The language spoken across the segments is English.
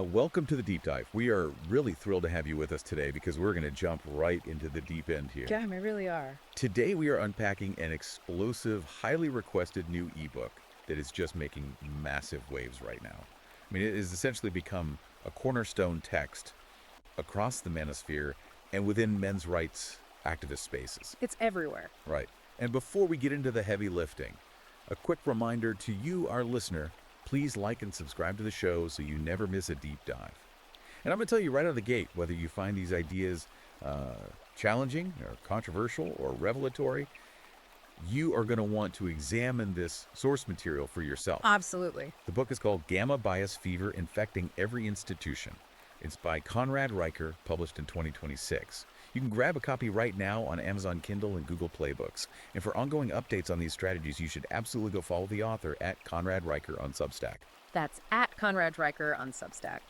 Welcome to the deep dive. We are really thrilled to have you with us today because we're going to jump right into the deep end here. Yeah, we really are. Today we are unpacking an explosive, highly requested new ebook that is just making massive waves right now. I mean, it has essentially become a cornerstone text across the manosphere and within men's rights activist spaces. It's everywhere. Right. And before we get into the heavy lifting, a quick reminder to you, our listener, please like and subscribe to the show so you never miss a deep dive. And I'm going to tell you right out of the gate, whether you find these ideas challenging or controversial or revelatory, you are going to want to examine this source material for yourself. Absolutely. The book is called Gamma Bias Fever Infecting Every Institution. It's by Conrad Reicher, published in 2026. You can grab a copy right now on Amazon Kindle and Google Play Books. And for ongoing updates on these strategies, you should absolutely go follow the author at Conrad Reicher on Substack. That's at Conrad Reicher on Substack.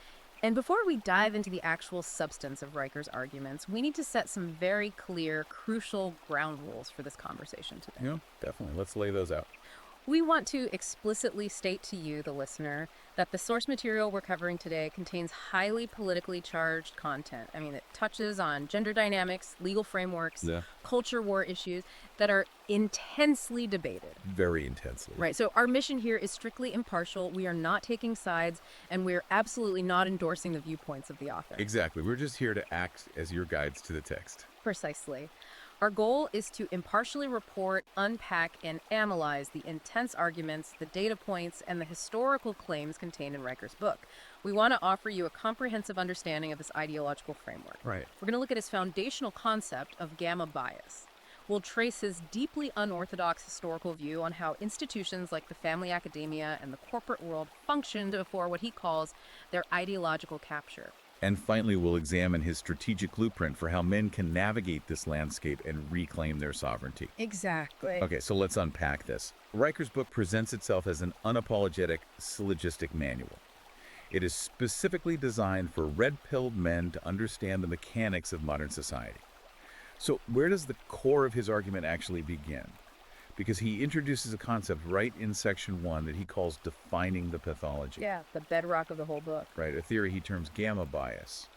And before we dive into the actual substance of Reicher's arguments, we need to set some very clear, crucial ground rules for this conversation today. Yeah, definitely. Let's lay those out. We want to explicitly state to you, the listener, that the source material we're covering today contains highly politically charged content. I mean, it touches on gender dynamics, legal frameworks, culture war issues that are intensely debated. Very intensely. Right. So our mission here is strictly impartial. We are not taking sides, and we're absolutely not endorsing the viewpoints of the author. Exactly. We're just here to act as your guides to the text. Precisely. Our goal is to impartially report, unpack, and analyze the intense arguments, the data points, and the historical claims contained in Reicher's book. We want to offer you a comprehensive understanding of this ideological framework. Right. We're going to look at his foundational concept of gamma bias. We'll trace his deeply unorthodox historical view on how institutions like the family academia and the corporate world functioned before what he calls their ideological capture. And finally, we'll examine his strategic blueprint for how men can navigate this landscape and reclaim their sovereignty. Exactly. Okay, so let's unpack this. Reicher's book presents itself as an unapologetic, syllogistic manual. It is specifically designed for red-pilled men to understand the mechanics of modern society. So where does the core of his argument actually begin? Because he introduces a concept right in section 1 that he calls defining the pathology. Yeah, the bedrock of the whole book. Right, a theory he terms gamma bias.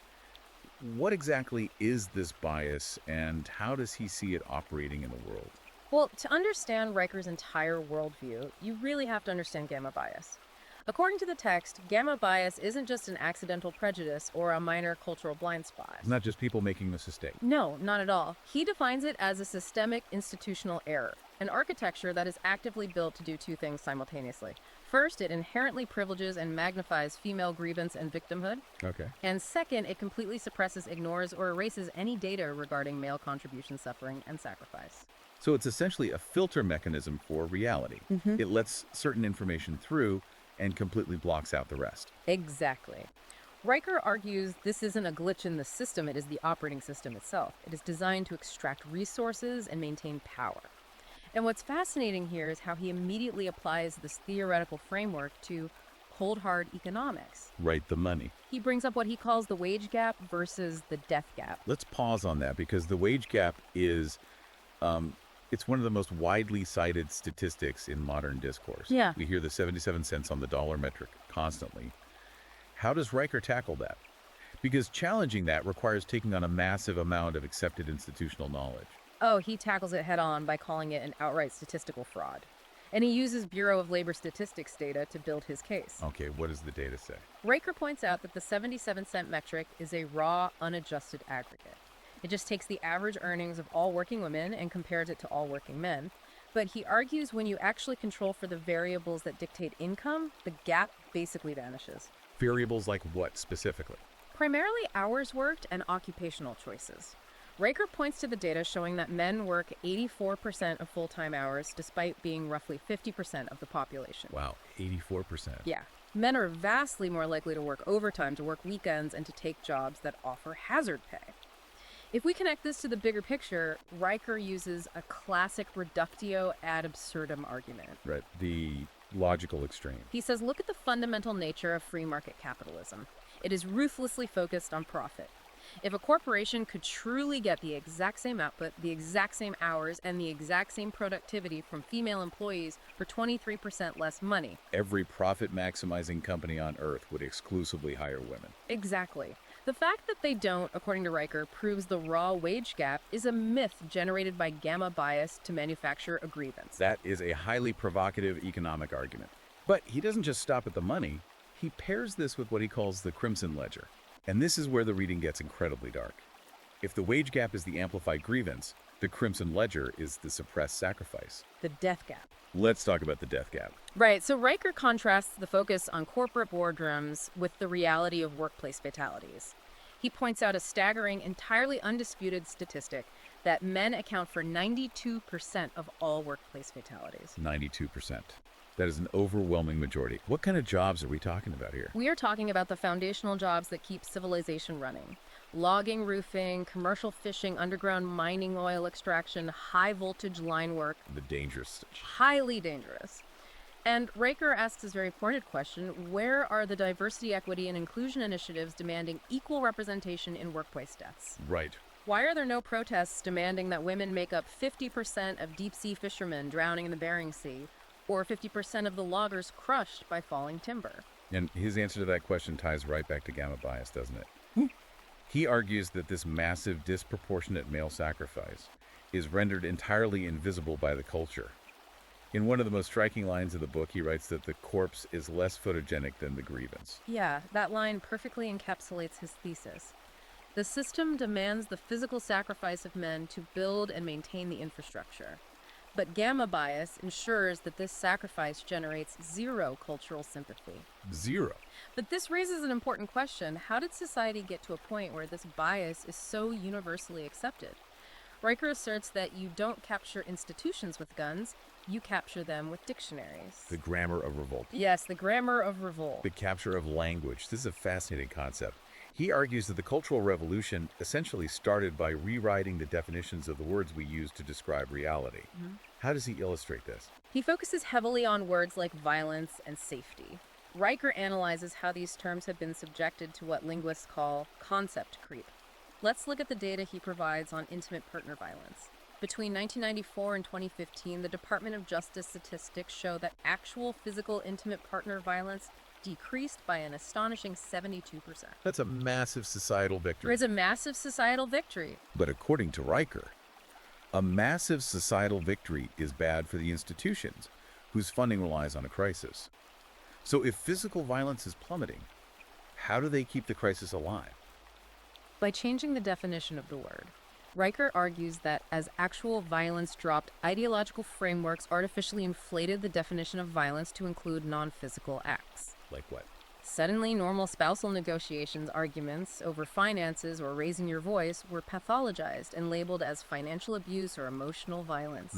What exactly is this bias, and how does he see it operating in the world? Well, to understand Reicher's entire worldview, you really have to understand gamma bias. According to the text, gamma bias isn't just an accidental prejudice or a minor cultural blind spot. It's not just people making the mistake. No, not at all. He defines it as a systemic institutional error, an architecture that is actively built to do two things simultaneously. First, it inherently privileges and magnifies female grievance and victimhood. Okay. And second, it completely suppresses, ignores, or erases any data regarding male contribution, suffering, and sacrifice. So it's essentially a filter mechanism for reality. It lets certain information through and completely blocks out the rest. Exactly. Reicher argues this isn't a glitch in the system, it is the operating system itself. It is designed to extract resources and maintain power. And what's fascinating here is how he immediately applies this theoretical framework to cold hard economics. Right, the money. He brings up what he calls the wage gap versus the death gap. Let's pause on that because the wage gap is it's one of the most widely cited statistics in modern discourse. Yeah. We hear the 77 cents on the dollar metric constantly. How does Reicher tackle that? Because challenging that requires taking on a massive amount of accepted institutional knowledge. Oh, he tackles it head on by calling it an outright statistical fraud. And he uses Bureau of Labor Statistics data to build his case. Okay, what does the data say? Reicher points out that the 77-cent metric is a raw, unadjusted aggregate. It just takes the average earnings of all working women and compares it to all working men. But he argues when you actually control for the variables that dictate income, the gap basically vanishes. Variables like what specifically? Primarily hours worked and occupational choices. Reicher points to the data showing that men work 84% of full-time hours despite being roughly 50% of the population. Wow, 84%. Yeah. Men are vastly more likely to work overtime, to work weekends, and to take jobs that offer hazard pay. If we connect this to the bigger picture, Reicher uses a classic reductio ad absurdum argument. Right, the logical extreme. He says, look at the fundamental nature of free market capitalism. It is ruthlessly focused on profit. If a corporation could truly get the exact same output, the exact same hours, and the exact same productivity from female employees for 23% less money. Every profit-maximizing company on Earth would exclusively hire women. Exactly. The fact that they don't, according to Riker, proves the raw wage gap is a myth generated by gamma bias to manufacture a grievance. That is a highly provocative economic argument. But he doesn't just stop at the money. He pairs this with what he calls the crimson ledger. And this is where the reading gets incredibly dark. If the wage gap is the amplified grievance, the crimson ledger is the suppressed sacrifice. The death gap. Let's talk about the death gap. Right, so Riker contrasts the focus on corporate boardrooms with the reality of workplace fatalities. He points out a staggering, entirely undisputed statistic that men account for 92% of all workplace fatalities. 92%. That is an overwhelming majority. What kind of jobs are we talking about here? We are talking about the foundational jobs that keep civilization running. Logging, roofing, commercial fishing, underground mining, oil extraction, high-voltage line work. The dangerous. Highly dangerous. And Riker asks this very pointed question, where are the diversity, equity, and inclusion initiatives demanding equal representation in workplace deaths? Right. Why are there no protests demanding that women make up 50% of deep-sea fishermen drowning in the Bering Sea, or 50% of the loggers crushed by falling timber? And his answer to that question ties right back to gamma bias, doesn't it? He argues that this massive, disproportionate male sacrifice is rendered entirely invisible by the culture. In one of the most striking lines of the book, he writes that the corpse is less photogenic than the grievance. Yeah, that line perfectly encapsulates his thesis. The system demands the physical sacrifice of men to build and maintain the infrastructure. But gamma bias ensures that this sacrifice generates zero cultural sympathy. Zero. But this raises an important question. How did society get to a point where this bias is so universally accepted? Riker asserts that you don't capture institutions with guns, you capture them with dictionaries. The grammar of revolt. Yes, the grammar of revolt. The capture of language. This is a fascinating concept. He argues that the Cultural Revolution essentially started by rewriting the definitions of the words we use to describe reality. How does he illustrate this? He focuses heavily on words like violence and safety. Riker analyzes how these terms have been subjected to what linguists call concept creep. Let's look at the data he provides on intimate partner violence. Between 1994 and 2015, the Department of Justice statistics show that actual physical intimate partner violence decreased by an astonishing 72%. That's a massive societal victory. It's a massive societal victory. But according to Riker, a massive societal victory is bad for the institutions, whose funding relies on a crisis. So if physical violence is plummeting, how do they keep the crisis alive? By changing the definition of the word. Riker argues that as actual violence dropped, ideological frameworks artificially inflated the definition of violence to include non-physical acts. Like what? Suddenly, normal spousal negotiations, arguments over finances or raising your voice were pathologized and labeled as financial abuse or emotional violence.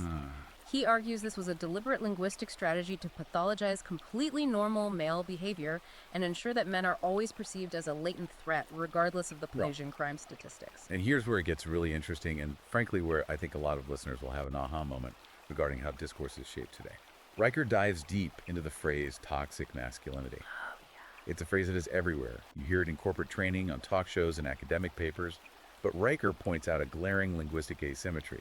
He argues this was a deliberate linguistic strategy to pathologize completely normal male behavior and ensure that men are always perceived as a latent threat, regardless of the Pelagian crime statistics. And here's where it gets really interesting, and frankly where I think a lot of listeners will have an aha moment regarding how discourse is shaped today. Riker dives deep into the phrase toxic masculinity. It's a phrase that is everywhere. You hear it in corporate training, on talk shows, and academic papers. But Riker points out a glaring linguistic asymmetry.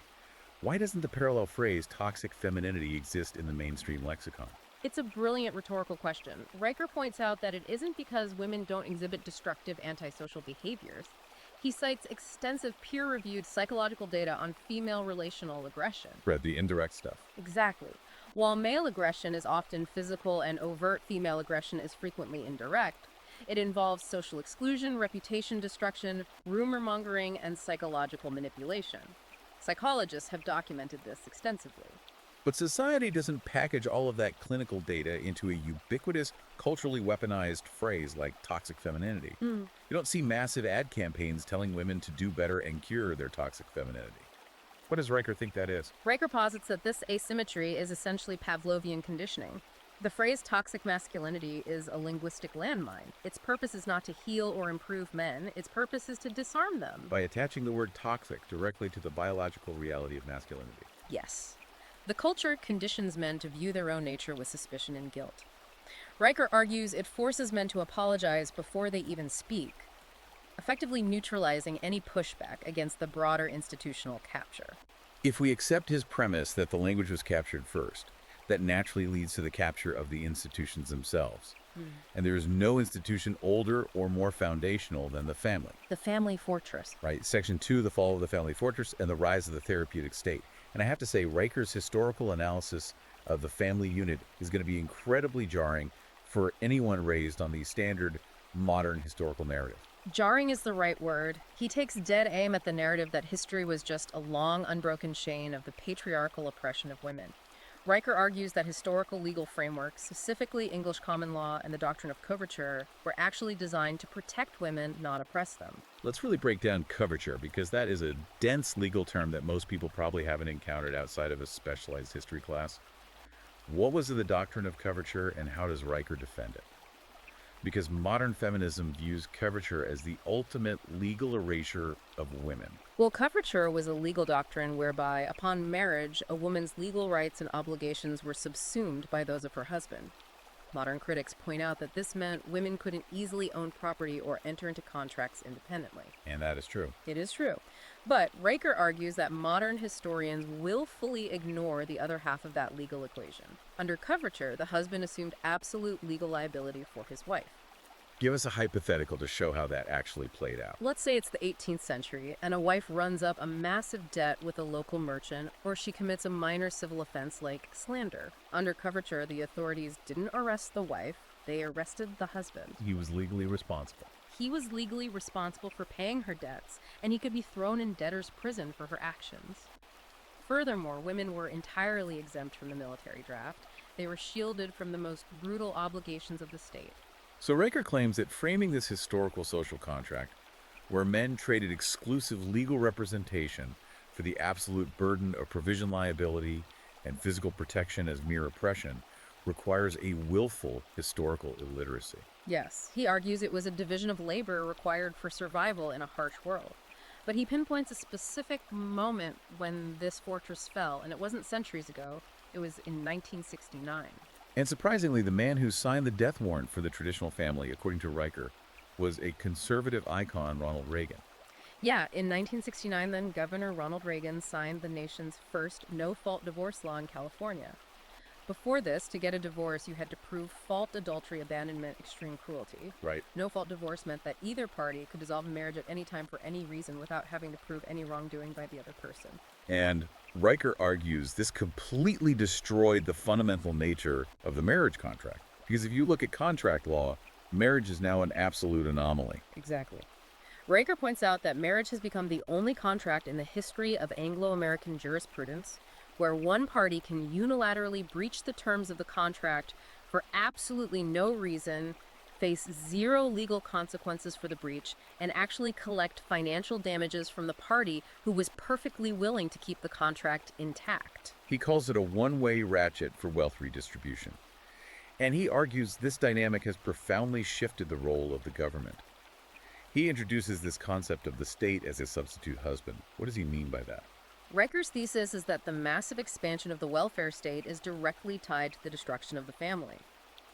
Why doesn't the parallel phrase toxic femininity exist in the mainstream lexicon? It's a brilliant rhetorical question. Riker points out that it isn't because women don't exhibit destructive antisocial behaviors. He cites extensive peer-reviewed psychological data on female relational aggression. Read the indirect stuff. Exactly. While male aggression is often physical and overt, female aggression is frequently indirect. It involves social exclusion, reputation destruction, rumor mongering, and psychological manipulation. Psychologists have documented this extensively. But society doesn't package all of that clinical data into a ubiquitous, culturally weaponized phrase like toxic femininity. You don't see massive ad campaigns telling women to do better and cure their toxic femininity. What does Riker think that is? Riker posits that this asymmetry is essentially Pavlovian conditioning. The phrase toxic masculinity is a linguistic landmine. Its purpose is not to heal or improve men. Its purpose is to disarm them. By attaching the word toxic directly to the biological reality of masculinity. Yes. The culture conditions men to view their own nature with suspicion and guilt. Riker argues it forces men to apologize before they even speak. effectively neutralizing any pushback against the broader institutional capture. If we accept his premise that the language was captured first, that naturally leads to the capture of the institutions themselves. And there is no institution older or more foundational than the family. The family fortress. Right? Section 2, the fall of the family fortress and the rise of the therapeutic state. And I have to say, Riker's historical analysis of the family unit is going to be incredibly jarring for anyone raised on the standard modern historical narrative. Jarring is the right word. He takes dead aim at the narrative that history was just a long, unbroken chain of the patriarchal oppression of women. Riker argues that historical legal frameworks, specifically English common law and the doctrine of coverture, were actually designed to protect women, not oppress them. Let's really break down coverture, because that is a dense legal term that most people probably haven't encountered outside of a specialized history class. What was the doctrine of coverture, and how does Riker defend it? Because modern feminism views coverture as the ultimate legal erasure of women. Well, coverture was a legal doctrine whereby, upon marriage, a woman's legal rights and obligations were subsumed by those of her husband. Modern critics point out that this meant women couldn't easily own property or enter into contracts independently. And that is true. It is true. But Riker argues that modern historians willfully ignore the other half of that legal equation. Under coverture, the husband assumed absolute legal liability for his wife. Give us a hypothetical to show how that actually played out. Let's say it's the 18th century and a wife runs up a massive debt with a local merchant, or she commits a minor civil offense like slander. Under coverture, the authorities didn't arrest the wife, they arrested the husband. He was legally responsible. He was legally responsible for paying her debts, and he could be thrown in debtor's prison for her actions. Furthermore, women were entirely exempt from the military draft. They were shielded from the most brutal obligations of the state. So Riker claims that framing this historical social contract, where men traded exclusive legal representation for the absolute burden of provision liability and physical protection as mere oppression, requires a willful historical illiteracy. Yes, he argues it was a division of labor required for survival in a harsh world. But he pinpoints a specific moment when this fortress fell, and it wasn't centuries ago, it was in 1969. And surprisingly, the man who signed the death warrant for the traditional family, according to Riker, was a conservative icon, Ronald Reagan. Yeah, in 1969, then Governor Ronald Reagan signed the nation's first no-fault divorce law in California. Before this, to get a divorce, you had to prove fault, adultery, abandonment, extreme cruelty. Right. No-fault divorce meant that either party could dissolve a marriage at any time for any reason without having to prove any wrongdoing by the other person. And Riker argues this completely destroyed the fundamental nature of the marriage contract. Because if you look at contract law, marriage is now an absolute anomaly. Exactly. Riker points out that marriage has become the only contract in the history of Anglo-American jurisprudence where one party can unilaterally breach the terms of the contract for absolutely no reason, face zero legal consequences for the breach, and actually collect financial damages from the party who was perfectly willing to keep the contract intact. He calls it a one-way ratchet for wealth redistribution. And he argues this dynamic has profoundly shifted the role of the government. He introduces this concept of the state as a substitute husband. What does he mean by that? Riker's thesis is that the massive expansion of the welfare state is directly tied to the destruction of the family.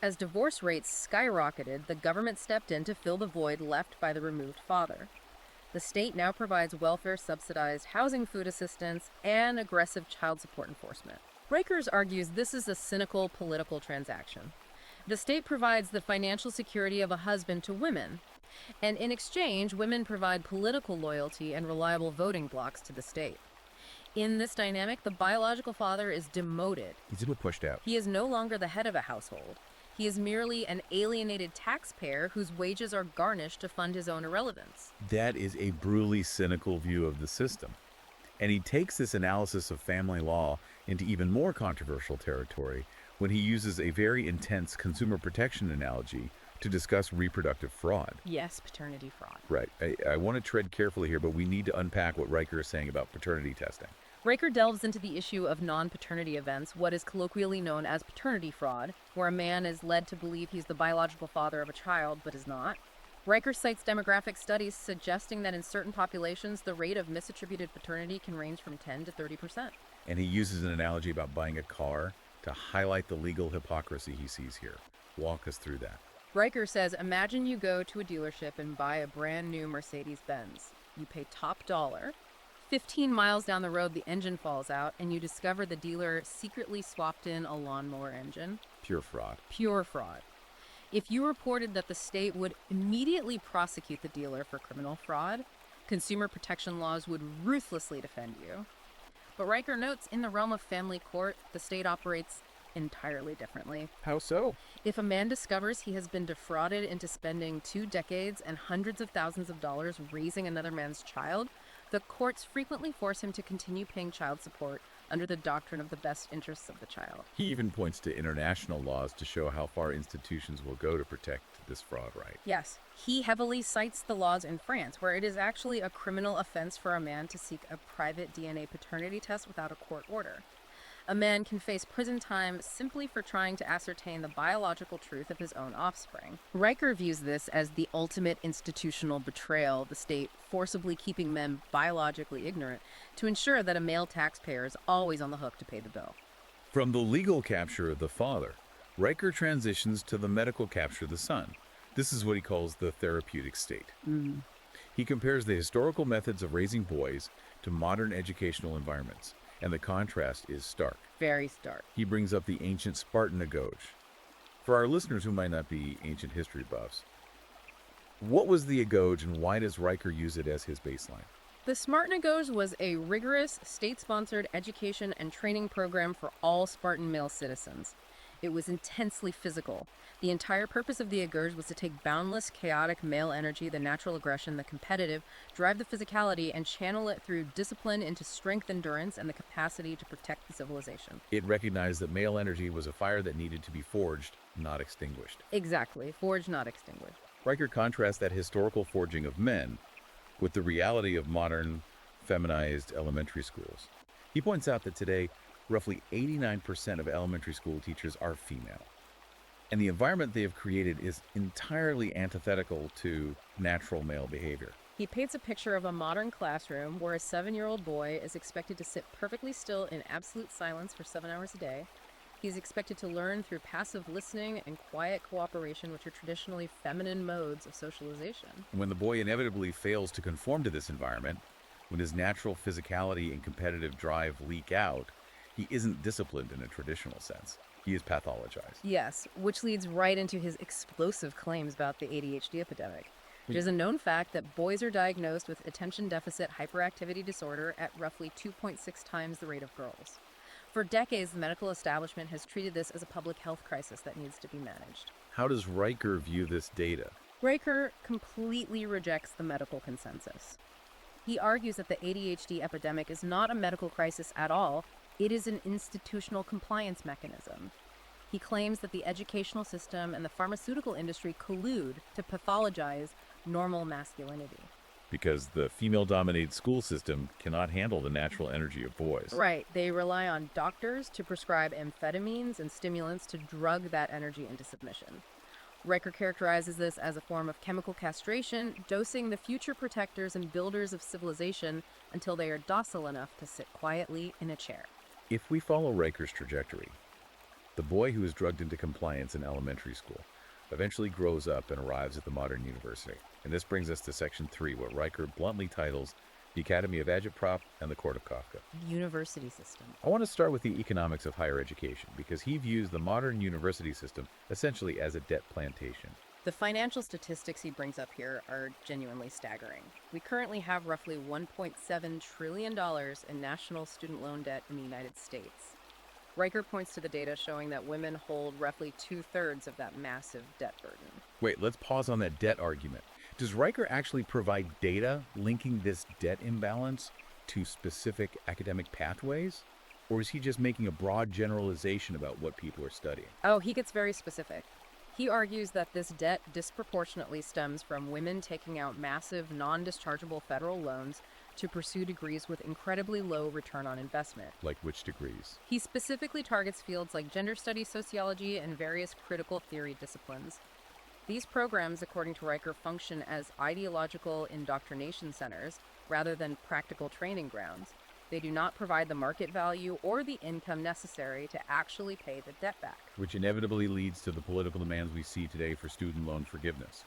As divorce rates skyrocketed, the government stepped in to fill the void left by the removed father. The state now provides welfare-subsidized housing, food assistance, and aggressive child support enforcement. Riker argues this is a cynical political transaction. The state provides the financial security of a husband to women, and in exchange, women provide political loyalty and reliable voting blocs to the state. In this dynamic, the biological father is demoted. He's simply pushed out. He is no longer the head of a household. He is merely an alienated taxpayer whose wages are garnished to fund his own irrelevance. That is a brutally cynical view of the system. And he takes this analysis of family law into even more controversial territory when he uses a very intense consumer protection analogy to discuss reproductive fraud. Yes, paternity fraud. Right. I want to tread carefully here, but we need to unpack what Riker is saying about paternity testing. Riker delves into the issue of non-paternity events, what is colloquially known as paternity fraud, where a man is led to believe he's the biological father of a child but is not. Riker cites demographic studies suggesting that in certain populations, the rate of misattributed paternity can range from 10 to 30%. And he uses an analogy about buying a car to highlight the legal hypocrisy he sees here. Walk us through that. Riker says, imagine you go to a dealership and buy a brand new Mercedes-Benz. You pay top dollar. 15 miles down the road, the engine falls out, and you discover the dealer secretly swapped in a lawnmower engine. Pure fraud. Pure fraud. If you reported that the state would immediately prosecute the dealer for criminal fraud, consumer protection laws would ruthlessly defend you. But Riker notes in the realm of family court, the state operates entirely differently. How so? If a man discovers he has been defrauded into spending 2 decades and hundreds of thousands of dollars raising another man's child, the courts frequently force him to continue paying child support under the doctrine of the best interests of the child. He even points to international laws to show how far institutions will go to protect this fraud right. Yes, he heavily cites the laws in France, where it is actually a criminal offense for a man to seek a private DNA paternity test without a court order. A man can face prison time simply for trying to ascertain the biological truth of his own offspring. Riker views this as the ultimate institutional betrayal, the state forcibly keeping men biologically ignorant to ensure that a male taxpayer is always on the hook to pay the bill. From the legal capture of the father, Riker transitions to the medical capture of the son. This is what he calls the therapeutic state. He compares the historical methods of raising boys to modern educational environments, and the contrast is stark. Very stark. He brings up the ancient Spartan agoge. For our listeners who might not be ancient history buffs, what was the agoge and why does Riker use it as his baseline? The Spartanagoge was a rigorous, state-sponsored education and training program for all Spartan male citizens. It was intensely physical. The entire purpose of the agoge was to take boundless, chaotic male energy, the natural aggression, the competitive, drive the physicality, and channel it through discipline into strength, endurance, and the capacity to protect the civilization. It recognized that male energy was a fire that needed to be forged, not extinguished. Exactly. Forged, not extinguished. Riker contrasts that historical forging of men with the reality of modern, feminized elementary schools. He points out that today, roughly 89% of elementary school teachers are female. And the environment they have created is entirely antithetical to natural male behavior. He paints a picture of a modern classroom where a 7-year-old boy is expected to sit perfectly still in absolute silence for 7 hours a day. He's expected to learn through passive listening and quiet cooperation, which are traditionally feminine modes of socialization. When the boy inevitably fails to conform to this environment, when his natural physicality and competitive drive leak out, he isn't disciplined in a traditional sense. He is pathologized. Yes, which leads right into his explosive claims about the ADHD epidemic. It is a known fact that boys are diagnosed with attention deficit hyperactivity disorder at roughly 2.6 times the rate of girls. For decades, the medical establishment has treated this as a public health crisis that needs to be managed. How does Riker view this data? Riker completely rejects the medical consensus. He argues that the ADHD epidemic is not a medical crisis at all. It is an institutional compliance mechanism. He claims that the educational system and the pharmaceutical industry collude to pathologize normal masculinity. Because the female-dominated school system cannot handle the natural energy of boys. Right. They rely on doctors to prescribe amphetamines and stimulants to drug that energy into submission. Riker characterizes this as a form of chemical castration, dosing the future protectors and builders of civilization until they are docile enough to sit quietly in a chair. If we follow Riker's trajectory, the boy who is drugged into compliance in elementary school eventually grows up and arrives at the modern university. And this brings us to Section 3, what Riker bluntly titles the Academy of Agitprop and the Court of Kafka. The university system. I want to start with the economics of higher education because he views the modern university system essentially as a debt plantation. The financial statistics he brings up here are genuinely staggering. We currently have roughly $1.7 trillion in national student loan debt in the United States. Riker points to the data showing that women hold roughly 2/3 of that massive debt burden. Wait, let's pause on that debt argument. Does Riker actually provide data linking this debt imbalance to specific academic pathways? Or is he just making a broad generalization about what people are studying? Oh, he gets very specific. He argues that this debt disproportionately stems from women taking out massive, non-dischargeable federal loans to pursue degrees with incredibly low return on investment. Like which degrees? He specifically targets fields like gender studies, sociology, and various critical theory disciplines. These programs, according to Riker, function as ideological indoctrination centers rather than practical training grounds. They do not provide the market value or the income necessary to actually pay the debt back. Which inevitably leads to the political demands we see today for student loan forgiveness.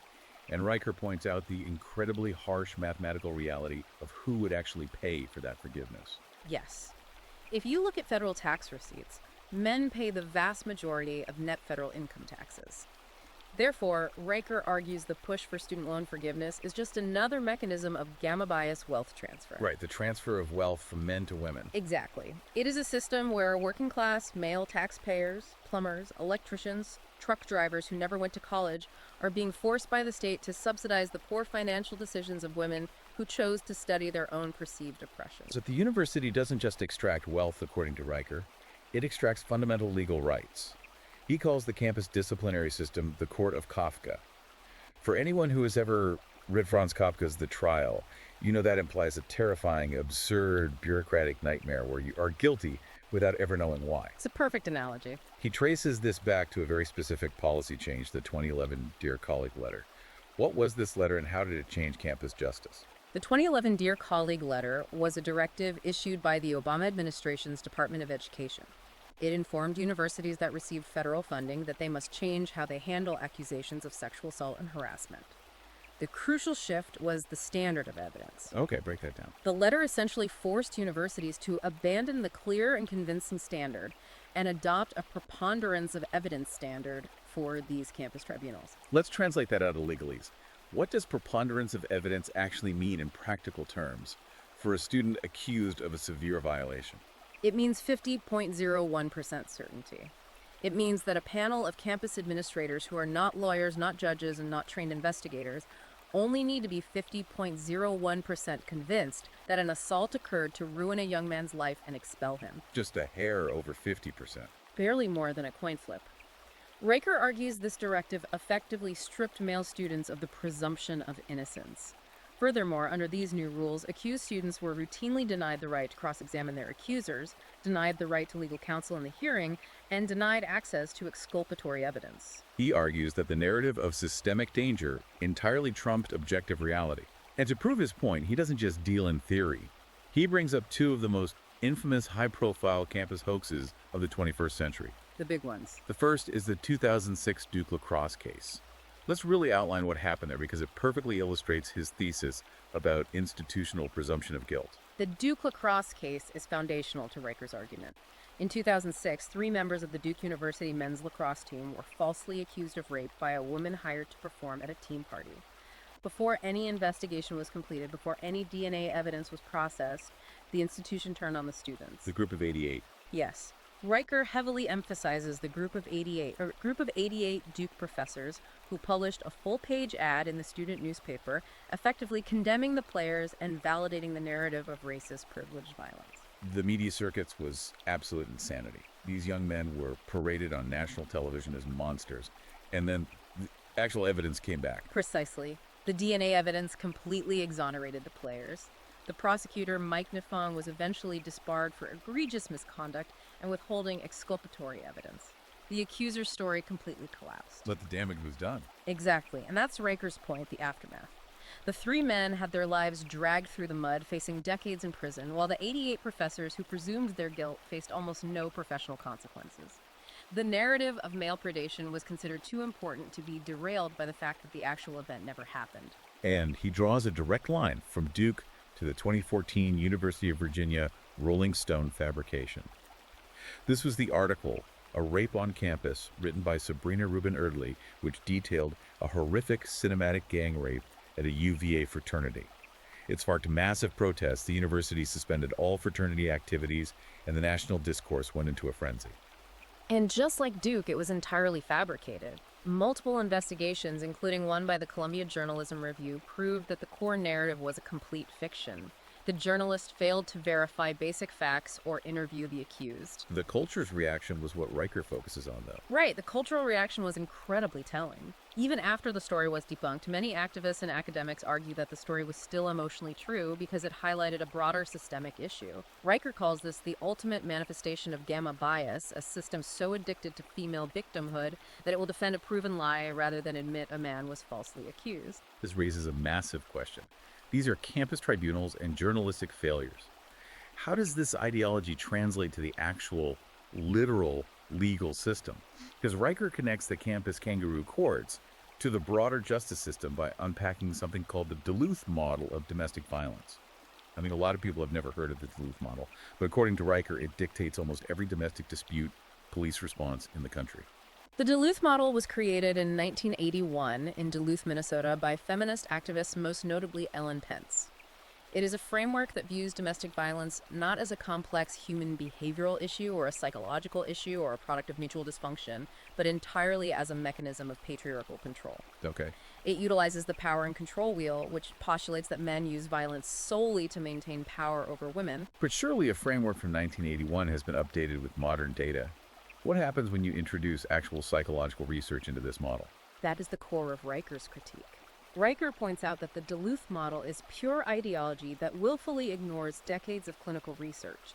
And Riker points out the incredibly harsh mathematical reality of who would actually pay for that forgiveness. Yes. If you look at federal tax receipts, men pay the vast majority of net federal income taxes. Therefore, Riker argues the push for student loan forgiveness is just another mechanism of gamma bias wealth transfer. Right, the transfer of wealth from men to women. Exactly. It is a system where working class male taxpayers, plumbers, electricians, truck drivers who never went to college are being forced by the state to subsidize the poor financial decisions of women who chose to study their own perceived oppression. So the university doesn't just extract wealth, according to Riker, it extracts fundamental legal rights. He calls the campus disciplinary system the court of Kafka. For anyone who has ever read Franz Kafka's The Trial, you know that implies a terrifying, absurd, bureaucratic nightmare where you are guilty without ever knowing why. It's a perfect analogy. He traces this back to a very specific policy change, the 2011 Dear Colleague letter. What was this letter and how did it change campus justice? The 2011 Dear Colleague letter was a directive issued by the Obama administration's Department of Education. It informed universities that received federal funding that they must change how they handle accusations of sexual assault and harassment. The crucial shift was the standard of evidence. Okay, break that down. The letter essentially forced universities to abandon the clear and convincing standard and adopt a preponderance of evidence standard for these campus tribunals. Let's translate that out of legalese. What does preponderance of evidence actually mean in practical terms for a student accused of a severe violation? It means 50.01% certainty. It means that a panel of campus administrators who are not lawyers, not judges, and not trained investigators only need to be 50.01% convinced that an assault occurred to ruin a young man's life and expel him. Just a hair over 50%. Barely more than a coin flip. Riker argues this directive effectively stripped male students of the presumption of innocence. Furthermore, under these new rules, accused students were routinely denied the right to cross-examine their accusers, denied the right to legal counsel in the hearing, and denied access to exculpatory evidence. He argues that the narrative of systemic danger entirely trumped objective reality. And to prove his point, he doesn't just deal in theory. He brings up two of the most infamous high-profile campus hoaxes of the 21st century. The big ones. The first is the 2006 Duke lacrosse case. Let's really outline what happened there because it perfectly illustrates his thesis about institutional presumption of guilt. The Duke lacrosse case is foundational to Riker's argument. In 2006, 3 members of the Duke University men's lacrosse team were falsely accused of rape by a woman hired to perform at a team party. Before any investigation was completed, before any DNA evidence was processed, the institution turned on the students. The group of 88. Yes. Riker heavily emphasizes the group of 88 Duke professors who published a full-page ad in the student newspaper, effectively condemning the players and validating the narrative of racist, privileged violence. The media circuits was absolute insanity. These young men were paraded on national television as monsters, and then the actual evidence came back. Precisely. The DNA evidence completely exonerated the players. The prosecutor, Mike Nifong, was eventually disbarred for egregious misconduct and withholding exculpatory evidence. The accuser's story completely collapsed. But the damage was done. Exactly, and that's Riker's point, the aftermath. The 3 men had their lives dragged through the mud, facing decades in prison, while the 88 professors who presumed their guilt faced almost no professional consequences. The narrative of male predation was considered too important to be derailed by the fact that the actual event never happened. And he draws a direct line from Duke to the 2014 University of Virginia Rolling Stone fabrication. This was the article, A Rape on Campus, written by Sabrina Rubin Erdely, which detailed a horrific cinematic gang rape at a UVA fraternity. It sparked massive protests. The university suspended all fraternity activities, and the national discourse went into a frenzy. And just like Duke, it was entirely fabricated. Multiple investigations, including one by the Columbia Journalism Review, proved that the core narrative was a complete fiction. The journalist failed to verify basic facts or interview the accused. The culture's reaction was what Riker focuses on, though. Right, the cultural reaction was incredibly telling. Even after the story was debunked, many activists and academics argue that the story was still emotionally true because it highlighted a broader systemic issue. Riker calls this the ultimate manifestation of gamma bias, a system so addicted to female victimhood that it will defend a proven lie rather than admit a man was falsely accused. This raises a massive question. These are campus tribunals and journalistic failures. How does this ideology translate to the actual, literal legal system? Because Riker connects the campus kangaroo courts to the broader justice system by unpacking something called the Duluth model of domestic violence. I mean, a lot of people have never heard of the Duluth model, but according to Riker, it dictates almost every domestic dispute police response in the country. The Duluth model was created in 1981 in Duluth, Minnesota by feminist activists, most notably Ellen Pence. It is a framework that views domestic violence not as a complex human behavioral issue or a psychological issue or a product of mutual dysfunction, but entirely as a mechanism of patriarchal control. Okay. It utilizes the power and control wheel, which postulates that men use violence solely to maintain power over women. But surely a framework from 1981 has been updated with modern data. What happens when you introduce actual psychological research into this model? That is the core of Riker's critique. Riker points out that the Duluth model is pure ideology that willfully ignores decades of clinical research.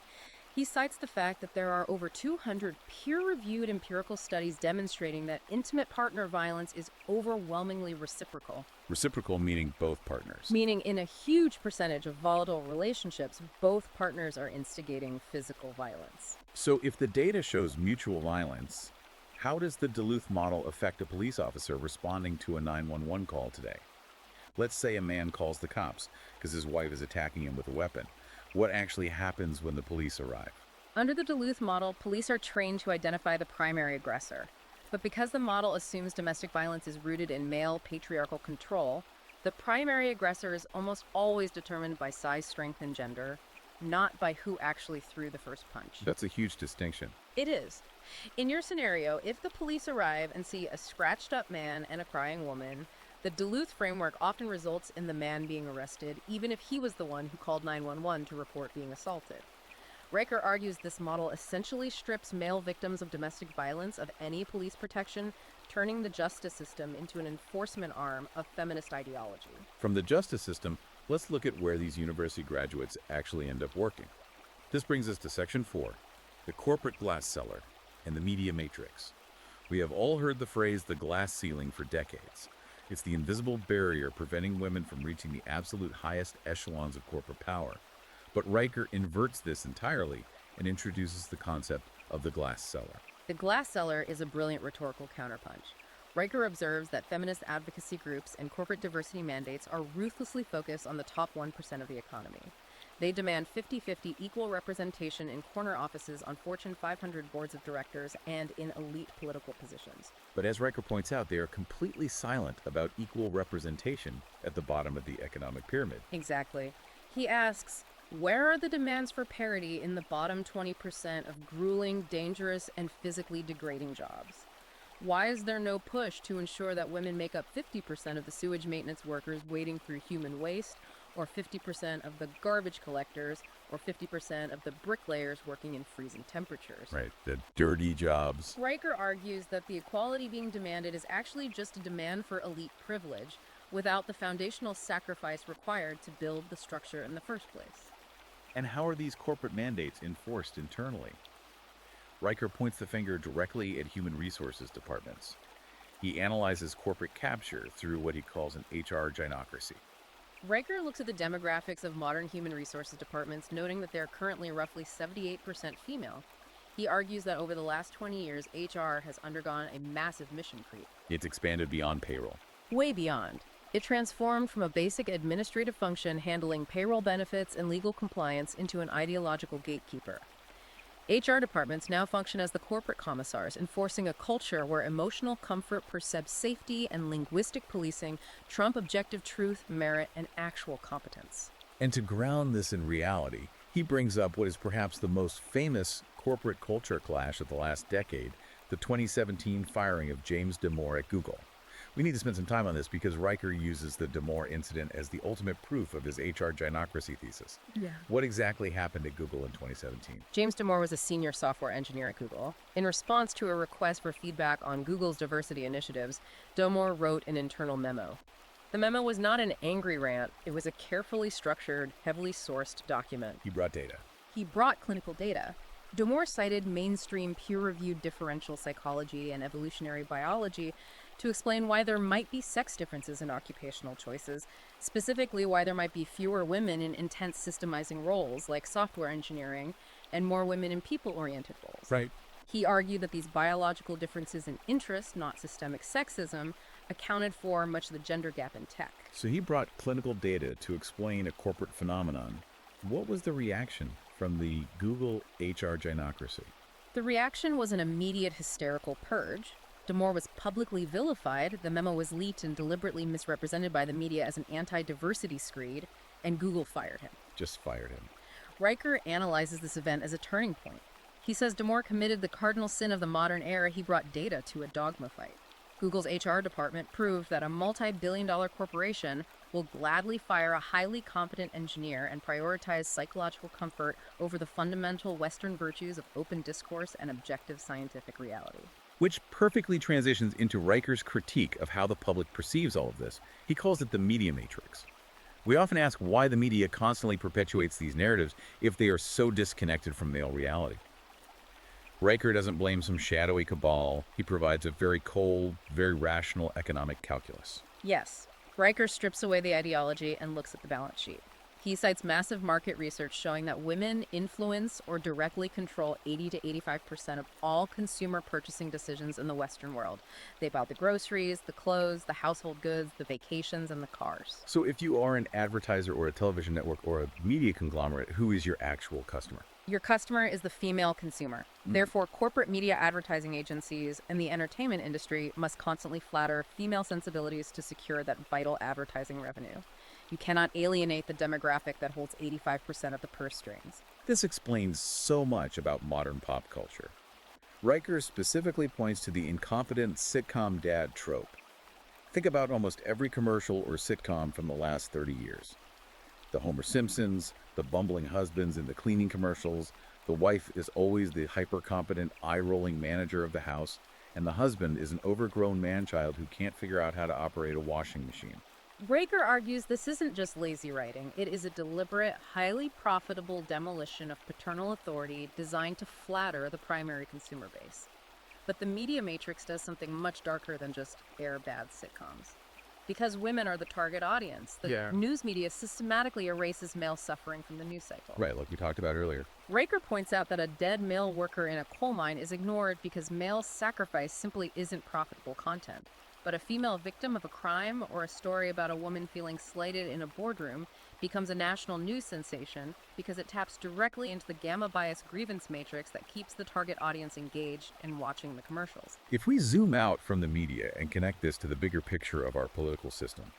He cites the fact that there are over 200 peer-reviewed empirical studies demonstrating that intimate partner violence is overwhelmingly reciprocal. Reciprocal meaning both partners. Meaning in a huge percentage of volatile relationships, both partners are instigating physical violence. So if the data shows mutual violence, how does the Duluth model affect a police officer responding to a 911 call today? Let's say a man calls the cops because his wife is attacking him with a weapon. What actually happens when the police arrive? Under the Duluth model, police are trained to identify the primary aggressor. But because the model assumes domestic violence is rooted in male patriarchal control, the primary aggressor is almost always determined by size, strength, and gender, not by who actually threw the first punch. That's a huge distinction. It is. In your scenario, if the police arrive and see a scratched up man and a crying woman, the Duluth framework often results in the man being arrested, even if he was the one who called 911 to report being assaulted. Riker argues this model essentially strips male victims of domestic violence of any police protection, turning the justice system into an enforcement arm of feminist ideology. From the justice system, let's look at where these university graduates actually end up working. This brings us to Section 4, the corporate glass cellar and the media matrix. We have all heard the phrase the glass ceiling for decades. It's the invisible barrier preventing women from reaching the absolute highest echelons of corporate power. But Riker inverts this entirely and introduces the concept of the glass cellar. The glass cellar is a brilliant rhetorical counterpunch. Riker observes that feminist advocacy groups and corporate diversity mandates are ruthlessly focused on the top 1% of the economy. They demand 50-50 equal representation in corner offices on Fortune 500 boards of directors and in elite political positions. But as Riker points out, they are completely silent about equal representation at the bottom of the economic pyramid. Exactly. He asks, where are the demands for parity in the bottom 20% of grueling, dangerous, and physically degrading jobs? Why is there no push to ensure that women make up 50% of the sewage maintenance workers wading through human waste, or 50% of the garbage collectors, or 50% of the bricklayers working in freezing temperatures? Right, the dirty jobs. Riker argues that the equality being demanded is actually just a demand for elite privilege, without the foundational sacrifice required to build the structure in the first place. And how are these corporate mandates enforced internally? Riker points the finger directly at human resources departments. He analyzes corporate capture through what he calls an HR gynocracy. Riker looks at the demographics of modern human resources departments, noting that they are currently roughly 78% female. He argues that over the last 20 years, HR has undergone a massive mission creep. It's expanded beyond payroll. Way beyond. It transformed from a basic administrative function handling payroll benefits and legal compliance into an ideological gatekeeper. HR departments now function as the corporate commissars, enforcing a culture where emotional comfort, perceived safety, and linguistic policing trump objective truth, merit, and actual competence. And to ground this in reality, he brings up what is perhaps the most famous corporate culture clash of the last decade, the 2017 firing of James Damore at Google. We need to spend some time on this because Riker uses the Damore incident as the ultimate proof of his HR gynocracy thesis. Yeah. What exactly happened at Google in 2017? James Damore was a senior software engineer at Google. In response to a request for feedback on Google's diversity initiatives, Damore wrote an internal memo. The memo was not an angry rant, it was a carefully structured, heavily sourced document. He brought data. He brought clinical data. Damore cited mainstream peer-reviewed differential psychology and evolutionary biology to explain why there might be sex differences in occupational choices, specifically why there might be fewer women in intense systemizing roles like software engineering and more women in people-oriented roles. Right. He argued that these biological differences in interest, not systemic sexism, accounted for much of the gender gap in tech. So he brought clinical data to explain a corporate phenomenon. What was the reaction from the Google HR gynocracy? The reaction was an immediate hysterical purge. Damore was publicly vilified, the memo was leaked and deliberately misrepresented by the media as an anti-diversity screed, and Google fired him. Just fired him. Riker analyzes this event as a turning point. He says Damore committed the cardinal sin of the modern era. He brought data to a dogma fight. Google's HR department proved that a multi-billion-dollar corporation will gladly fire a highly competent engineer and prioritize psychological comfort over the fundamental Western virtues of open discourse and objective scientific reality. Which perfectly transitions into Riker's critique of how the public perceives all of this. He calls it the media matrix. We often ask why the media constantly perpetuates these narratives if they are so disconnected from male reality. Riker doesn't blame some shadowy cabal. He provides a very cold, very rational economic calculus. Yes, Riker strips away the ideology and looks at the balance sheet. He cites massive market research showing that women influence or directly control 80 to 85% of all consumer purchasing decisions in the Western world. They buy the groceries, the clothes, the household goods, the vacations, and the cars. So if you are an advertiser or a television network or a media conglomerate, who is your actual customer? Your customer is the female consumer. Therefore, corporate media advertising agencies and the entertainment industry must constantly flatter female sensibilities to secure that vital advertising revenue. You cannot alienate the demographic that holds 85% of the purse strings. This explains so much about modern pop culture. Riker specifically points to the incompetent sitcom dad trope. Think about almost every commercial or sitcom from the last 30 years. The Homer Simpsons, the bumbling husbands in the cleaning commercials, the wife is always the hyper-competent, eye-rolling manager of the house, and the husband is an overgrown man-child who can't figure out how to operate a washing machine. Raker argues this isn't just lazy writing. It is a deliberate, highly profitable demolition of paternal authority designed to flatter the primary consumer base. But the media matrix does something much darker than just air bad sitcoms. Because women are the target audience, the news media systematically erases male suffering from the news cycle. Right, like we talked about earlier. Riker points out that a dead male worker in a coal mine is ignored because male sacrifice simply isn't profitable content. But a female victim of a crime or a story about a woman feeling slighted in a boardroom becomes a national news sensation because it taps directly into the gamma bias grievance matrix that keeps the target audience engaged in watching the commercials. If we zoom out from the media and connect this to the bigger picture of our political system,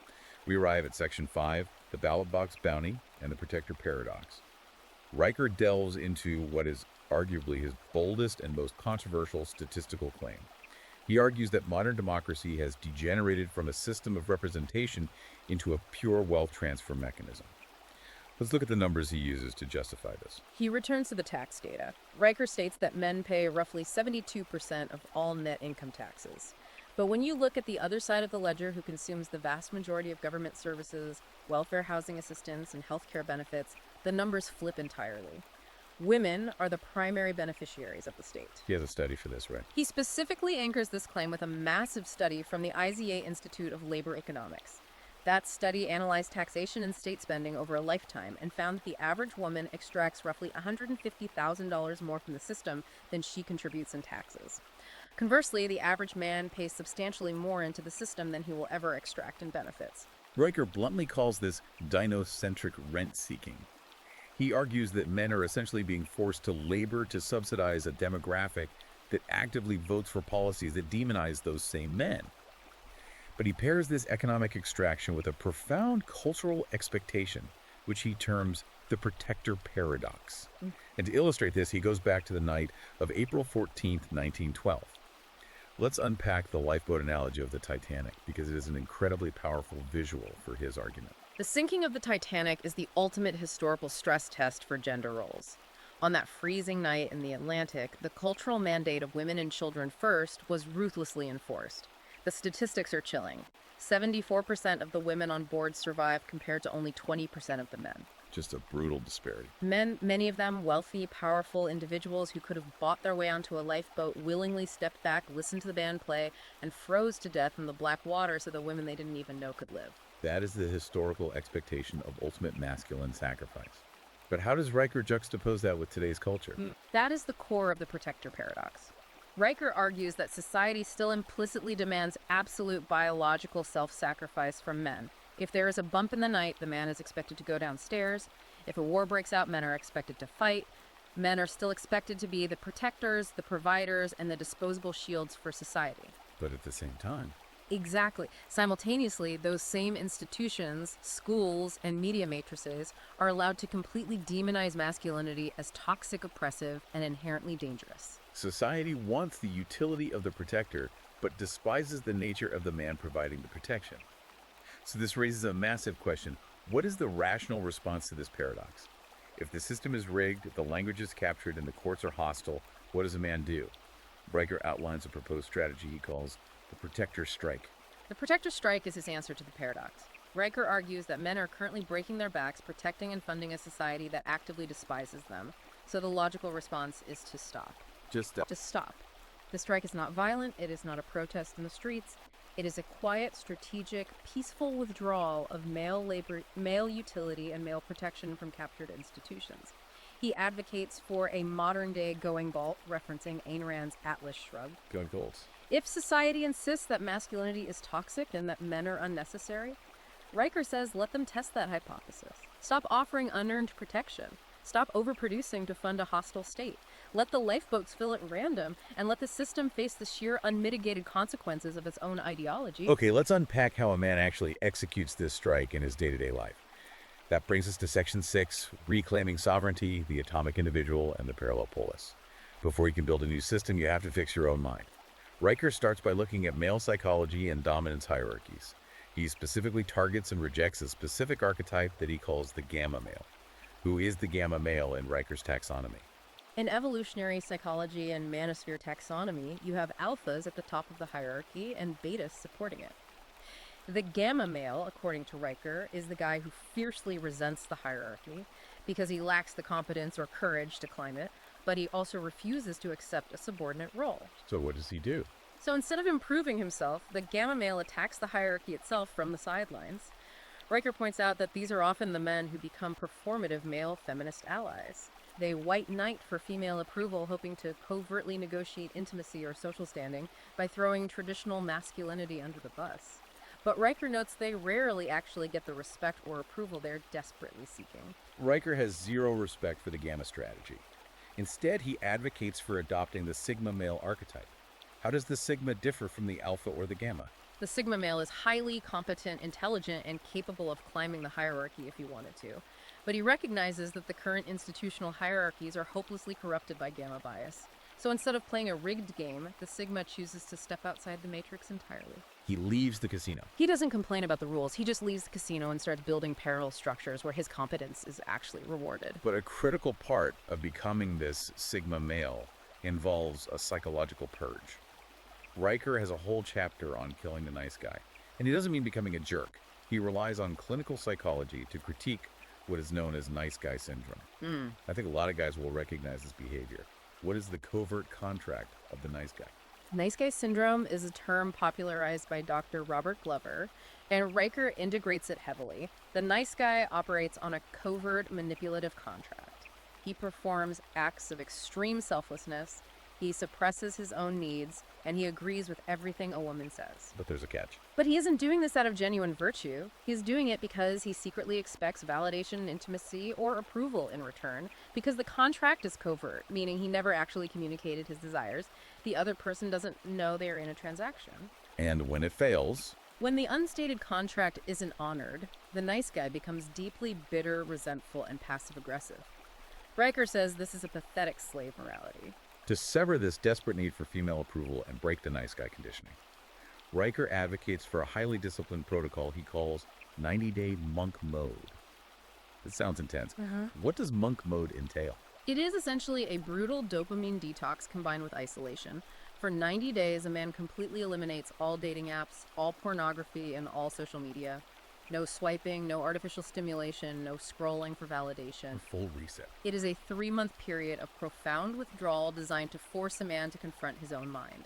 we arrive at Section 5, the ballot box bounty, and the protector paradox. Riker delves into what is arguably his boldest and most controversial statistical claim. He argues that modern democracy has degenerated from a system of representation into a pure wealth transfer mechanism. Let's look at the numbers he uses to justify this. He returns to the tax data. Riker states that men pay roughly 72% of all net income taxes. But when you look at the other side of the ledger, who consumes the vast majority of government services, welfare housing assistance, and healthcare benefits, the numbers flip entirely. Women are the primary beneficiaries of the state. He has a study for this, right? He specifically anchors this claim with a massive study from the IZA Institute of Labor Economics. That study analyzed taxation and state spending over a lifetime and found that the average woman extracts roughly $150,000 more from the system than she contributes in taxes. Conversely, the average man pays substantially more into the system than he will ever extract in benefits. Riker bluntly calls this dinocentric rent-seeking. He argues that men are essentially being forced to labor to subsidize a demographic that actively votes for policies that demonize those same men. But he pairs this economic extraction with a profound cultural expectation, which he terms the protector paradox. And to illustrate this, he goes back to the night of April 14th, 1912. Let's unpack the lifeboat analogy of the Titanic, because it is an incredibly powerful visual for his argument. The sinking of the Titanic is the ultimate historical stress test for gender roles. On that freezing night in the Atlantic, the cultural mandate of women and children first was ruthlessly enforced. The statistics are chilling. 74% of the women on board survived compared to only 20% of the men. Just a brutal disparity. Men, many of them wealthy, powerful individuals who could have bought their way onto a lifeboat, willingly stepped back, listened to the band play, and froze to death in the black water so the women they didn't even know could live. That is the historical expectation of ultimate masculine sacrifice. But how does Riker juxtapose that with today's culture? That is the core of the protector paradox. Riker argues that society still implicitly demands absolute biological self-sacrifice from men. If there is a bump in the night, the man is expected to go downstairs. If a war breaks out, men are expected to fight. Men are still expected to be the protectors, the providers, and the disposable shields for society. But at the same time, Exactly. Simultaneously, those same institutions, schools, and media matrices are allowed to completely demonize masculinity as toxic, oppressive, and inherently dangerous. society wants the utility of the protector, but despises the nature of the man providing the protection. So this raises a massive question. What is the rational response to this paradox? If the system is rigged, if the language is captured, and the courts are hostile, what does a man do? Riker outlines a proposed strategy he calls the protector strike. The protector strike is his answer to the paradox. Riker argues that men are currently breaking their backs, protecting and funding a society that actively despises them. So the logical response is to stop. Just Stop. The strike is not violent, it is not a protest in the streets. It is a quiet, strategic, peaceful withdrawal of male labor, male utility, and male protection from captured institutions. He advocates for a modern-day going bald, referencing Ayn Rand's Atlas Shrugged. going goals. If society insists that masculinity is toxic and that men are unnecessary, Riker says let them test that hypothesis. Stop offering unearned protection. Stop overproducing to fund a hostile state. Let the lifeboats fill at random, and let the system face the sheer unmitigated consequences of its own ideology. Okay, let's unpack how a man actually executes this strike in his day-to-day life. That brings us to Section 6, Reclaiming Sovereignty, the Atomic Individual, and the Parallel Polis. Before you can build a new system, you have to fix your own mind. Riker starts by looking at male psychology and dominance hierarchies. He specifically targets and rejects a specific archetype that he calls the gamma male. Who is the gamma male in Riker's taxonomy? In evolutionary psychology and manosphere taxonomy, you have alphas at the top of the hierarchy and betas supporting it. The gamma male, according to Riker, is the guy who fiercely resents the hierarchy because he lacks the competence or courage to climb it, but he also refuses to accept a subordinate role. So what does he do? So instead of improving himself, the gamma male attacks the hierarchy itself from the sidelines. Riker points out that these are often the men who become performative male feminist allies. They white knight for female approval, hoping to covertly negotiate intimacy or social standing by throwing traditional masculinity under the bus. But Riker notes they rarely actually get the respect or approval they're desperately seeking. Riker has zero respect for the gamma strategy. Instead, he advocates for adopting the sigma male archetype. How does the sigma differ from the alpha or the gamma? The sigma male is highly competent, intelligent, and capable of climbing the hierarchy if he wanted to. But he recognizes that the current institutional hierarchies are hopelessly corrupted by gamma bias. So instead of playing a rigged game, the sigma chooses to step outside the matrix entirely. He leaves the casino. He doesn't complain about the rules. He just leaves the casino and starts building parallel structures where his competence is actually rewarded. But a critical part of becoming this sigma male involves a psychological purge. Riker has a whole chapter on killing the nice guy. And he doesn't mean becoming a jerk. He relies on clinical psychology to critique what is known as nice guy syndrome. I think a lot of guys will recognize this behavior. What is the covert contract of the nice guy? Nice guy syndrome is a term popularized by Dr. Robert Glover, and Riker integrates it heavily. The nice guy operates on a covert, manipulative contract. He performs acts of extreme selflessness, he suppresses his own needs, and he agrees with everything a woman says. But there's a catch. But he isn't doing this out of genuine virtue. He's doing it because he secretly expects validation, intimacy, or approval in return, because the contract is covert, meaning he never actually communicated his desires. The other person doesn't know they're in a transaction. And when it fails, When the unstated contract isn't honored, the nice guy becomes deeply bitter, resentful, and passive-aggressive. Riker says this is a pathetic slave morality. to sever this desperate need for female approval and break the nice guy conditioning, Riker advocates for a highly disciplined protocol he calls 90-day monk mode. It sounds intense. What does monk mode entail? It is essentially a brutal dopamine detox combined with isolation. For 90 days, a man completely eliminates all dating apps, all pornography, and all social media. No swiping, no artificial stimulation, no scrolling for validation. A full reset. It is a 3-month period of profound withdrawal designed to force a man to confront his own mind.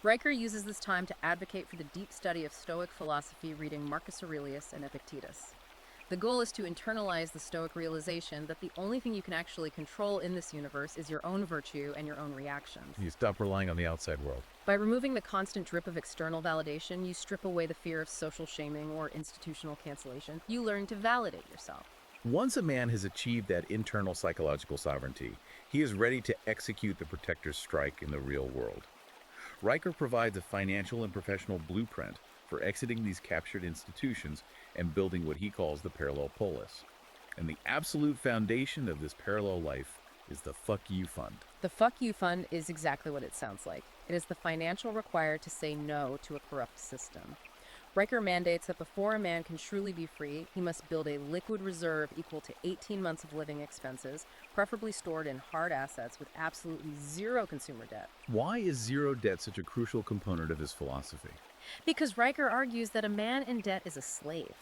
Riker uses this time to advocate for the deep study of Stoic philosophy, reading Marcus Aurelius and Epictetus. The goal is to internalize the Stoic realization that the only thing you can actually control in this universe is your own virtue and your own reactions. You stop relying on the outside world. By removing the constant drip of external validation, you strip away the fear of social shaming or institutional cancellation. You learn to validate yourself. Once a man has achieved that internal psychological sovereignty, he is ready to execute the protector's strike in the real world. Riker provides a financial and professional blueprint for exiting these captured institutions and building what he calls the parallel polis. And the absolute foundation of this parallel life is the Fuck You Fund. The Fuck You Fund is exactly what it sounds like. It is the financial required to say no to a corrupt system. Riker mandates that before a man can truly be free, he must build a liquid reserve equal to 18 months of living expenses, preferably stored in hard assets with absolutely zero consumer debt. Why is zero debt such a crucial component of his philosophy? Because Riker argues that a man in debt is a slave.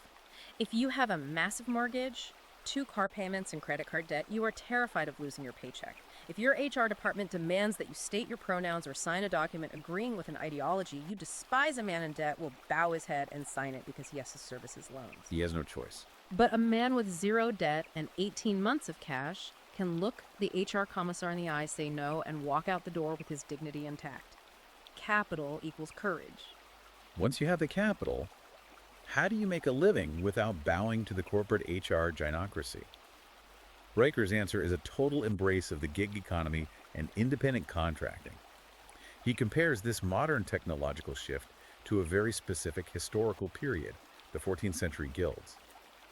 If you have a massive mortgage, 2 car payments, and credit card debt, you are terrified of losing your paycheck. If your HR department demands that you state your pronouns or sign a document agreeing with an ideology, you despise a man in debt, will bow his head and sign it because he has to service his loans. He has no choice. But a man with zero debt and 18 months of cash can look the HR commissar in the eye, say no, and walk out the door with his dignity intact. Capital equals courage. Once you have the capital, how do you make a living without bowing to the corporate HR gynocracy? Riker's answer is a total embrace of the gig economy and independent contracting. He compares this modern technological shift to a very specific historical period, the 14th century guilds.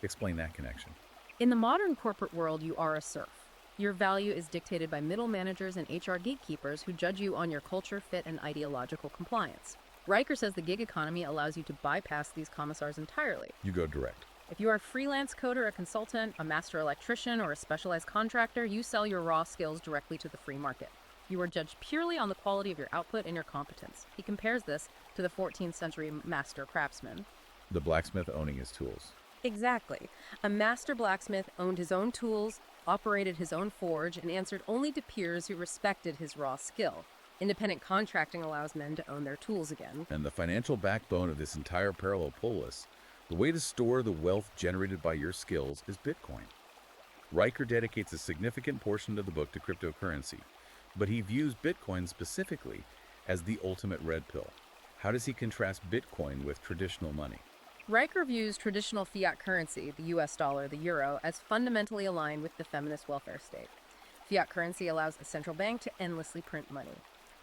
Explain that connection. In the modern corporate world, you are a serf. Your value is dictated by middle managers and HR gatekeepers who judge you on your culture fit and ideological compliance. Riker says the gig economy allows you to bypass these commissars entirely. You go direct. If you are a freelance coder, a consultant, a master electrician, or a specialized contractor, you sell your raw skills directly to the free market. You are judged purely on the quality of your output and your competence. He compares this to the 14th century master craftsman. The blacksmith owning his tools. Exactly. A master blacksmith owned his own tools, operated his own forge, and answered only to peers who respected his raw skill. Independent contracting allows men to own their tools again. And the financial backbone of this entire parallel polis, the way to store the wealth generated by your skills, is Bitcoin. Riker dedicates a significant portion of the book to cryptocurrency, but he views Bitcoin specifically as the ultimate red pill. How does he contrast Bitcoin with traditional money? Riker views traditional fiat currency, the US dollar, the euro, as fundamentally aligned with the feminist welfare state. Fiat currency allows a central bank to endlessly print money.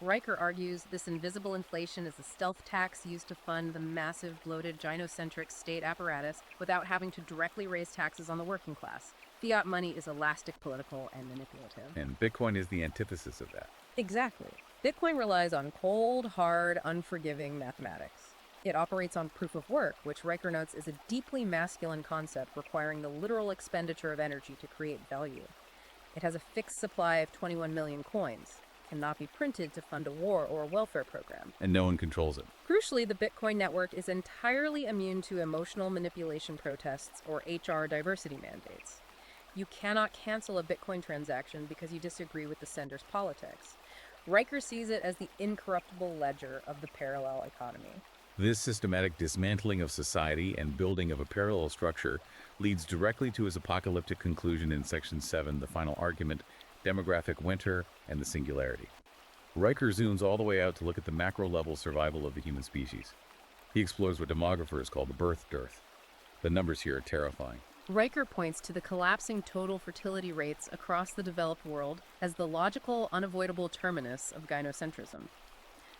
Riker argues this invisible inflation is a stealth tax used to fund the massive, bloated, gynocentric state apparatus without having to directly raise taxes on the working class. Fiat money is elastic, political, and manipulative. And Bitcoin is the antithesis of that. Exactly. Bitcoin relies on cold, hard, unforgiving mathematics. It operates on proof of work, which Riker notes is a deeply masculine concept requiring the literal expenditure of energy to create value. It has a fixed supply of 21 million coins, cannot be printed to fund a war or a welfare program. And no one controls it. Crucially, the Bitcoin network is entirely immune to emotional manipulation protests or HR diversity mandates. You cannot cancel a Bitcoin transaction because you disagree with the sender's politics. Riker sees it as the incorruptible ledger of the parallel economy. This systematic dismantling of society and building of a parallel structure leads directly to his apocalyptic conclusion in Section 7, the final argument, demographic winter and the singularity. Riker zooms all the way out to look at the macro-level survival of the human species. He explores what demographers call the birth dearth. The numbers here are terrifying. Riker points to the collapsing total fertility rates across the developed world as the logical, unavoidable terminus of gynocentrism.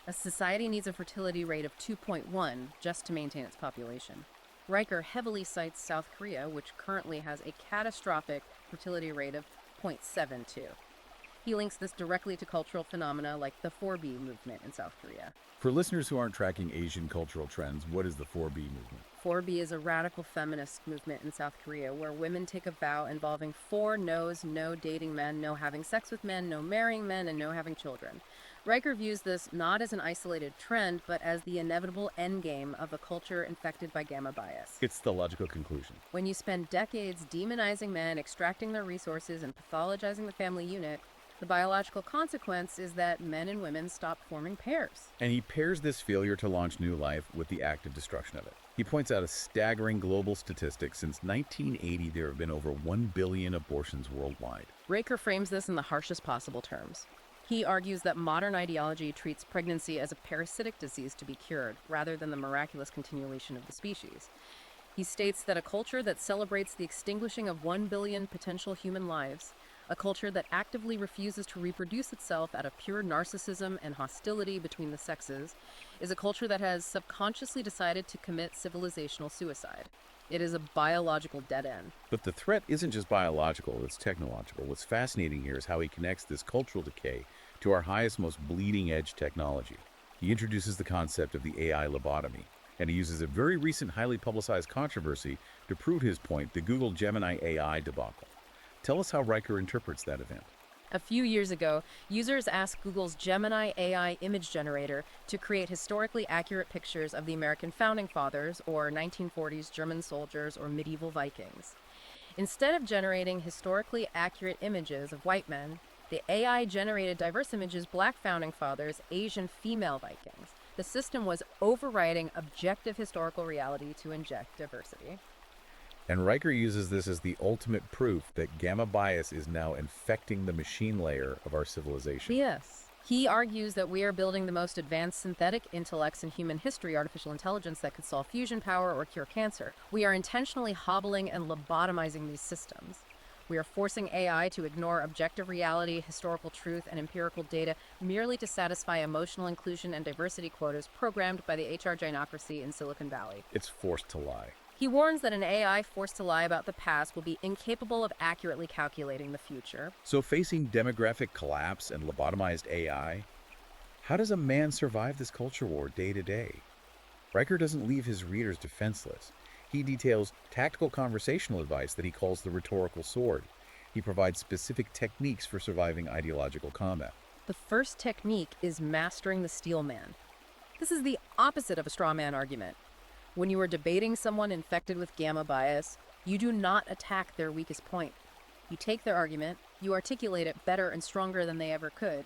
A society needs a fertility rate of 2.1 just to maintain its population. Riker heavily cites South Korea, which currently has a catastrophic fertility rate of 0.72. He links this directly to cultural phenomena like the 4B movement in South Korea. For listeners who aren't tracking Asian cultural trends, what is the 4B movement? 4B is a radical feminist movement in South Korea where women take a vow involving 4 no's: no dating men, no having sex with men, no marrying men, and no having children. Riker views this not as an isolated trend, but as the inevitable endgame of a culture infected by gamma bias. It's the logical conclusion. When you spend decades demonizing men, extracting their resources, and pathologizing the family unit, the biological consequence is that men and women stop forming pairs. And he pairs this failure to launch new life with the active destruction of it. He points out a staggering global statistic. Since 1980, there have been over 1 billion abortions worldwide. Riker frames this in the harshest possible terms. He argues that modern ideology treats pregnancy as a parasitic disease to be cured, rather than the miraculous continuation of the species. He states that a culture that celebrates the extinguishing of 1 billion potential human lives, a culture that actively refuses to reproduce itself out of pure narcissism and hostility between the sexes, is a culture that has subconsciously decided to commit civilizational suicide. It is a biological dead end. But the threat isn't just biological, it's technological. What's fascinating here is how he connects this cultural decay to our highest, most bleeding-edge technology. He introduces the concept of the AI lobotomy, and he uses a very recent, highly publicized controversy to prove his point, the Google Gemini AI debacle. Tell us how Riker interprets that event. A few years ago, users asked Google's Gemini AI image generator to create historically accurate pictures of the American founding fathers, or 1940s German soldiers, or medieval Vikings. Instead of generating historically accurate images of white men, the AI generated diverse images Black founding fathers, Asian female Vikings. The system was overriding objective historical reality to inject diversity. And Riker uses this as the ultimate proof that gamma bias is now infecting the machine layer of our civilization. Yes. He argues that we are building the most advanced synthetic intellects in human history, artificial intelligence that could solve fusion power or cure cancer. We are intentionally hobbling and lobotomizing these systems. We are forcing AI to ignore objective reality, historical truth, and empirical data merely to satisfy emotional inclusion and diversity quotas programmed by the HR gynocracy in Silicon Valley. It's forced to lie. He warns that an AI forced to lie about the past will be incapable of accurately calculating the future. So facing demographic collapse and lobotomized AI, how does a man survive this culture war day to day? Riker doesn't leave his readers defenseless. He details tactical conversational advice that he calls the rhetorical sword. He provides specific techniques for surviving ideological combat. The first technique is mastering the steel man. This is the opposite of a straw man argument. When you are debating someone infected with gamma bias, you do not attack their weakest point. You take their argument, you articulate it better and stronger than they ever could.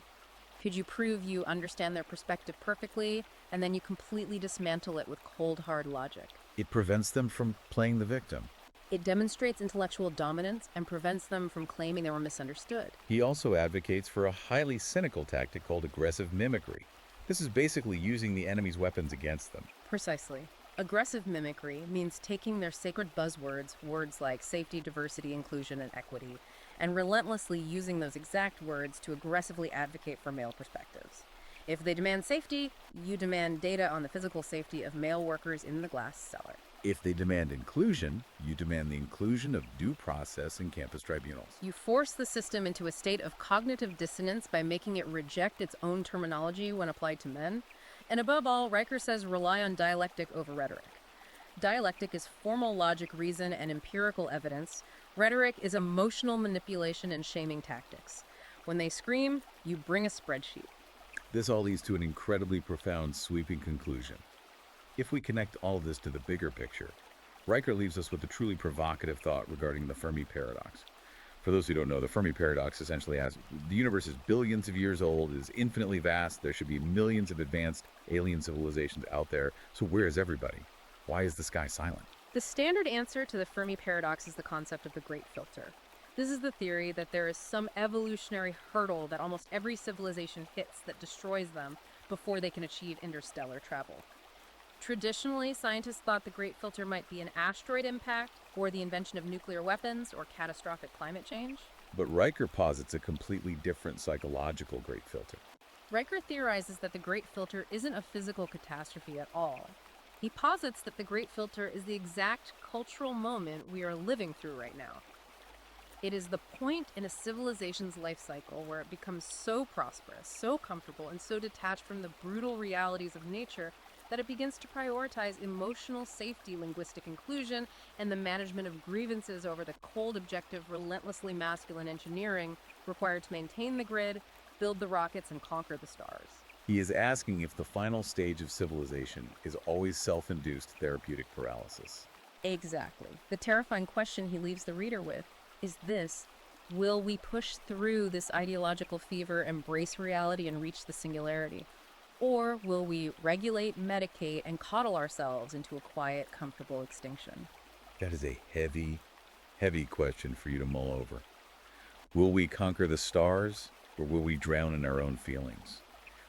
Could you prove you understand their perspective perfectly, and then you completely dismantle it with cold, hard logic. It prevents them from playing the victim. It demonstrates intellectual dominance and prevents them from claiming they were misunderstood. He also advocates for a highly cynical tactic called aggressive mimicry. This is basically using the enemy's weapons against them. Precisely. Aggressive mimicry means taking their sacred buzzwords, words like safety, diversity, inclusion, and equity, and relentlessly using those exact words to aggressively advocate for male perspectives. If they demand safety, you demand data on the physical safety of male workers in the glass cellar. If they demand inclusion, you demand the inclusion of due process in campus tribunals. You force the system into a state of cognitive dissonance by making it reject its own terminology when applied to men. And above all, Riker says rely on dialectic over rhetoric. Dialectic is formal logic, reason, and empirical evidence. Rhetoric is emotional manipulation and shaming tactics. When they scream, you bring a spreadsheet. This all leads to an incredibly profound, sweeping conclusion. If we connect all of this to the bigger picture, Riker leaves us with a truly provocative thought regarding the Fermi paradox. For those who don't know, the Fermi paradox essentially asks, the universe is billions of years old, is infinitely vast, there should be millions of advanced alien civilizations out there, so where is everybody? Why is the sky silent? The standard answer to the Fermi paradox is the concept of the Great Filter. This is the theory that there is some evolutionary hurdle that almost every civilization hits that destroys them before they can achieve interstellar travel. Traditionally, scientists thought the Great Filter might be an asteroid impact, or the invention of nuclear weapons, or catastrophic climate change. But Riker posits a completely different psychological Great Filter. Riker theorizes that the Great Filter isn't a physical catastrophe at all. He posits that the Great Filter is the exact cultural moment we are living through right now. It is the point in a civilization's life cycle where it becomes so prosperous, so comfortable, and so detached from the brutal realities of nature that it begins to prioritize emotional safety, linguistic inclusion, and the management of grievances over the cold, objective, relentlessly masculine engineering required to maintain the grid, build the rockets, and conquer the stars. He is asking if the final stage of civilization is always self-induced therapeutic paralysis. Exactly. The terrifying question he leaves the reader with is this: will we push through this ideological fever, embrace reality, and reach the singularity? Or will we regulate, medicate, and coddle ourselves into a quiet, comfortable extinction? That is a heavy, heavy question for you to mull over. Will we conquer the stars, or will we drown in our own feelings?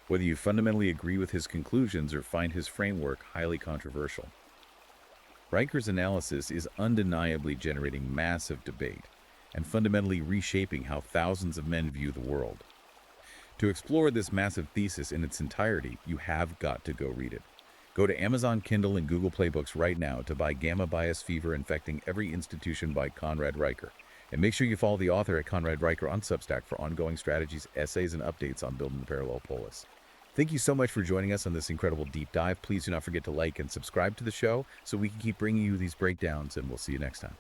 Whether you fundamentally agree with his conclusions or find his framework highly controversial, Riker's analysis is undeniably generating massive debate and fundamentally reshaping how thousands of men view the world. To explore this massive thesis in its entirety, you have got to go read it. Go to Amazon Kindle and Google Play Books right now to buy Gamma Bias Fever Infecting Every Institution by Conrad Riker. And make sure you follow the author at Conrad Riker on Substack for ongoing strategies, essays, and updates on building the parallel polis. Thank you so much for joining us on this incredible deep dive. Please do not forget to like and subscribe to the show so we can keep bringing you these breakdowns, and we'll see you next time.